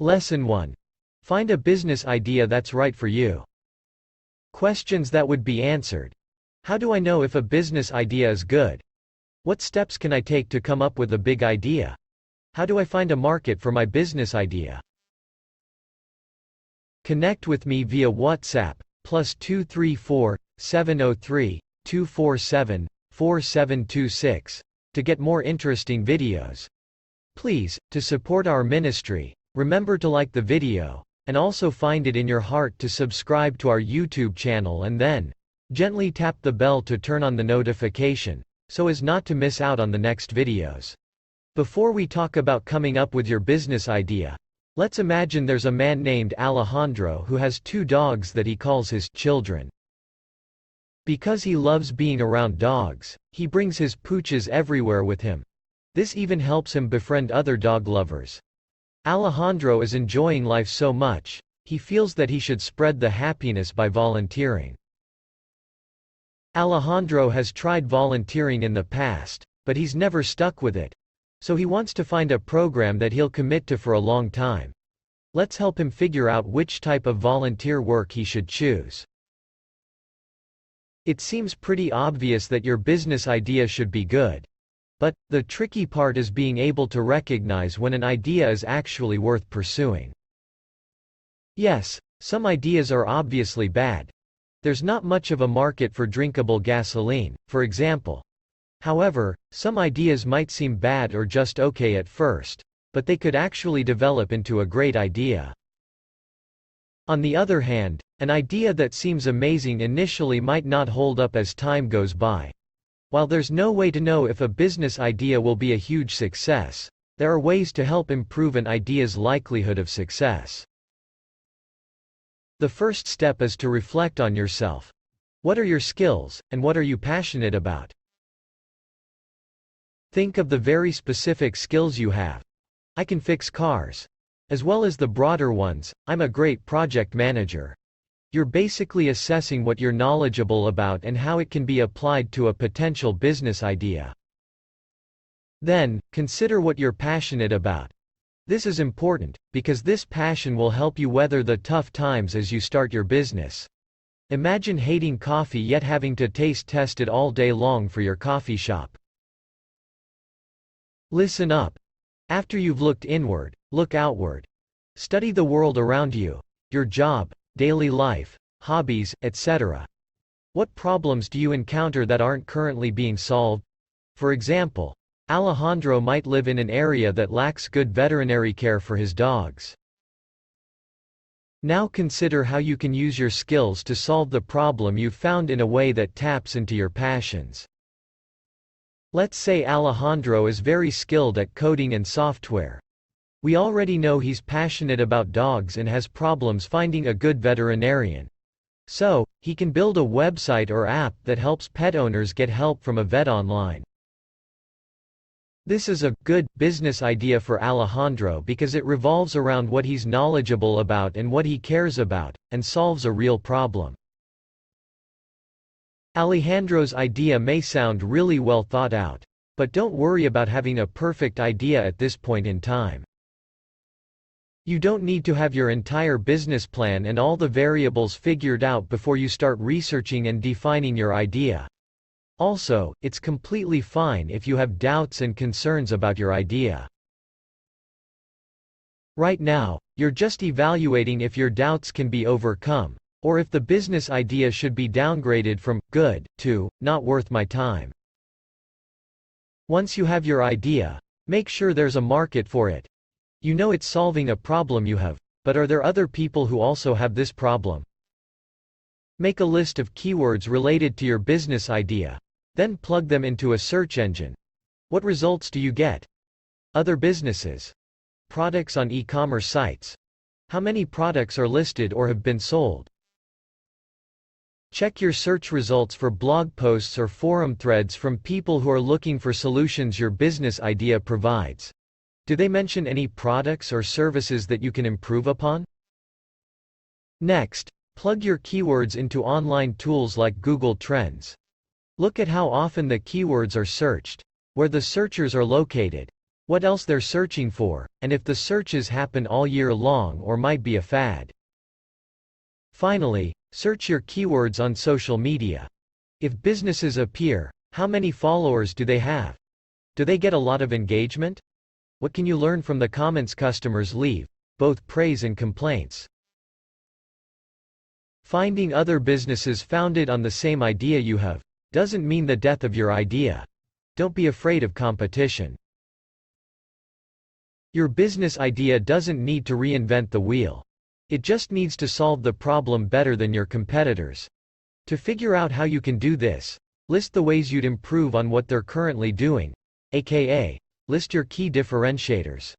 Lesson 1. Find a business idea that's right for you. Questions that would be answered. How do I know if a business idea is good? What steps can I take to come up with a big idea? How do I find a market for my business idea? Connect with me via WhatsApp, +234 703 247 4726, to get more interesting videos. Please, to support our ministry, remember to like the video, and also find it in your heart to subscribe to our YouTube channel and then gently tap the bell to turn on the notification, so as not to miss out on the next videos. Before we talk about coming up with your business idea, let's imagine there's a man named Alejandro who has 2 dogs that he calls his children. Because he loves being around dogs, he brings his pooches everywhere with him. This even helps him befriend other dog lovers. Alejandro is enjoying life so much, he feels that he should spread the happiness by volunteering. Alejandro has tried volunteering in the past, but he's never stuck with it. So he wants to find a program that he'll commit to for a long time. Let's help him figure out which type of volunteer work he should choose. It seems pretty obvious that your business idea should be good. But, the tricky part is being able to recognize when an idea is actually worth pursuing. Yes, some ideas are obviously bad. There's not much of a market for drinkable gasoline, for example. However, some ideas might seem bad or just okay at first, but they could actually develop into a great idea. On the other hand, an idea that seems amazing initially might not hold up as time goes by. While there's no way to know if a business idea will be a huge success, there are ways to help improve an idea's likelihood of success. The first step is to reflect on yourself. What are your skills, and what are you passionate about? Think of the very specific skills you have. I can fix cars. As well as the broader ones, I'm a great project manager. You're basically assessing what you're knowledgeable about and how it can be applied to a potential business idea. Then, consider what you're passionate about. This is important, because this passion will help you weather the tough times as you start your business. Imagine hating coffee yet having to taste test it all day long for your coffee shop. Listen up. After you've looked inward, look outward. Study the world around you, your job, daily life, hobbies, etc. What problems do you encounter that aren't currently being solved? For example, Alejandro might live in an area that lacks good veterinary care for his dogs. Now consider how you can use your skills to solve the problem you've found in a way that taps into your passions. Let's say Alejandro is very skilled at coding and software. We already know he's passionate about dogs and has problems finding a good veterinarian. So, he can build a website or app that helps pet owners get help from a vet online. This is a good business idea for Alejandro because it revolves around what he's knowledgeable about and what he cares about, and solves a real problem. Alejandro's idea may sound really well thought out. But don't worry about having a perfect idea at this point in time. You don't need to have your entire business plan and all the variables figured out before you start researching and defining your idea. Also, it's completely fine if you have doubts and concerns about your idea. Right now, you're just evaluating if your doubts can be overcome, or if the business idea should be downgraded from good to not worth my time. Once you have your idea, make sure there's a market for it. You know it's solving a problem you have, but are there other people who also have this problem? Make a list of keywords related to your business idea. Then plug them into a search engine. What results do you get? Other businesses. Products on e-commerce sites. How many products are listed or have been sold? Check your search results for blog posts or forum threads from people who are looking for solutions your business idea provides. Do they mention any products or services that you can improve upon? Next, plug your keywords into online tools like Google Trends. Look at how often the keywords are searched, where the searchers are located, what else they're searching for, and if the searches happen all year long or might be a fad. Finally, search your keywords on social media. If businesses appear, how many followers do they have? Do they get a lot of engagement? What can you learn from the comments customers leave, both praise and complaints? Finding other businesses founded on the same idea you have doesn't mean the death of your idea. Don't be afraid of competition. Your business idea doesn't need to reinvent the wheel. It just needs to solve the problem better than your competitors. To figure out how you can do this, list the ways you'd improve on what they're currently doing, aka, list your key differentiators.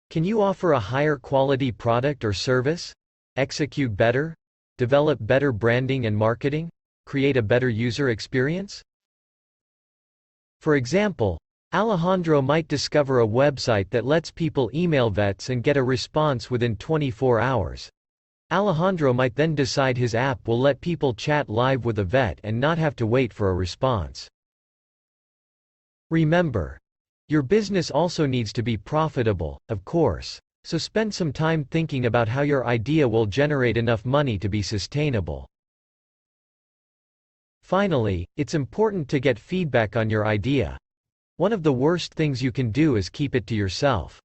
Can you offer a higher quality product or service? Execute better? Develop better branding and marketing? Create a better user experience? For example, Alejandro might discover a website that lets people email vets and get a response within 24 hours. Alejandro might then decide his app will let people chat live with a vet and not have to wait for a response. Remember, your business also needs to be profitable, of course, so spend some time thinking about how your idea will generate enough money to be sustainable. Finally, it's important to get feedback on your idea. One of the worst things you can do is keep it to yourself.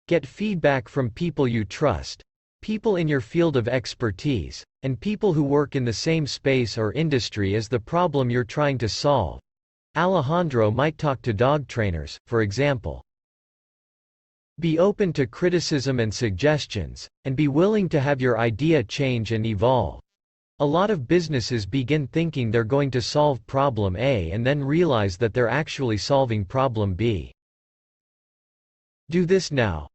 Get feedback from people you trust, people in your field of expertise, and people who work in the same space or industry as the problem you're trying to solve. Alejandro might talk to dog trainers, for example. Be open to criticism and suggestions, and be willing to have your idea change and evolve. A lot of businesses begin thinking they're going to solve problem A and then realize that they're actually solving problem B. Do this now.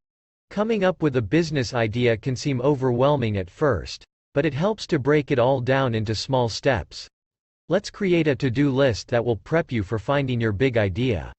Coming up with a business idea can seem overwhelming at first, but it helps to break it all down into small steps. Let's create a to-do list that will prep you for finding your big idea.